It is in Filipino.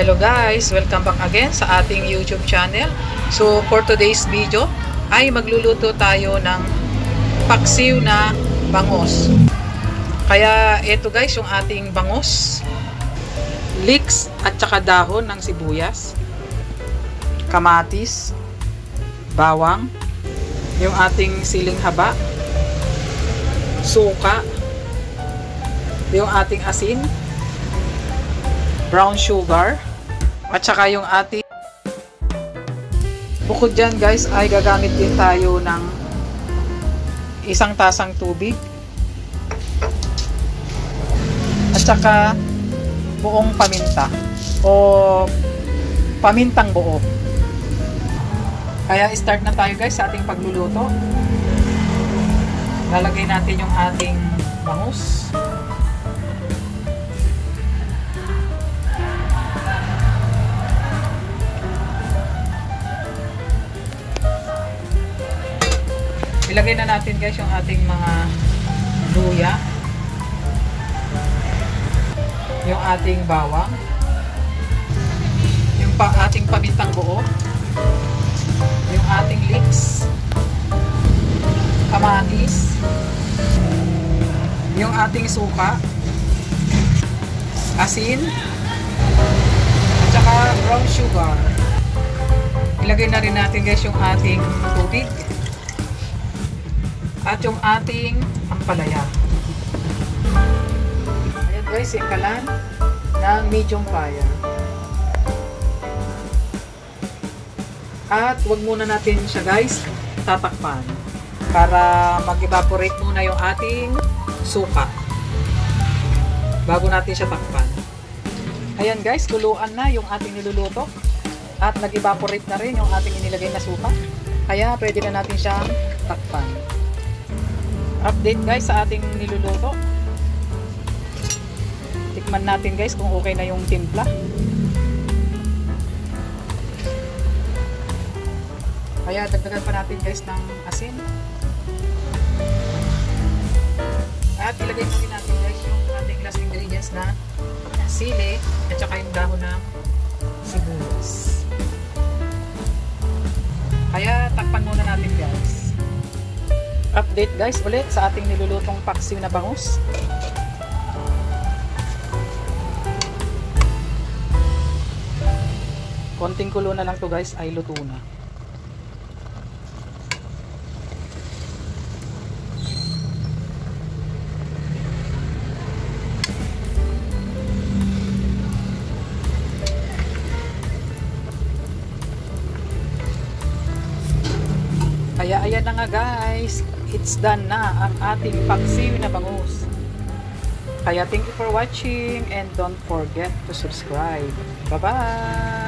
Hello guys! Welcome back again sa ating YouTube channel. So for today's video ay magluluto tayo ng paksiw na bangus. Kaya ito guys yung ating bangus, leeks at saka dahon ng sibuyas, kamatis, bawang, yung ating siling haba, suka, yung ating asin, brown sugar, at saka yung ating bukod dyan guys ay gagamit din tayo ng isang tasang tubig at saka buong paminta o pamintang buo. Kaya start na tayo guys sa ating pagluluto. Lalagay natin yung ating bangus. Ilagay na natin guys yung ating mga luya, yung ating bawang, yung ating pamintang buo, yung ating leeks, kamatis, yung ating suka, asin, at saka brown sugar. Ilagay na rin natin guys yung ating tubig at yung ating ampalaya. Ayan guys, singkalan ng medium fire. At wag muna natin siya guys tatakpan para mag-evaporate muna yung ating suka bago natin siya takpan. Ayan guys, kuluan na yung ating niluluto at nag-evaporate na rin yung ating inilagay na suka. Kaya pwede na natin siyang takpan. Update guys sa ating niluluto. Tikman natin guys kung okay na yung timpla. Kaya dagdagan pa natin guys ng asin. At ilagay na rin natin guys yung ating last ingredients na sili at saka yung dahon ng sibuyas. Kaya takpan muna natin guys. Update guys ulit sa ating nilulutong paksiw na bangus. Konting kulo na lang to guys ay luto na. Kaya ayan na nga guys, it's done na ang ating paksiw na bangus. Kaya thank you for watching and don't forget to subscribe. Bye bye!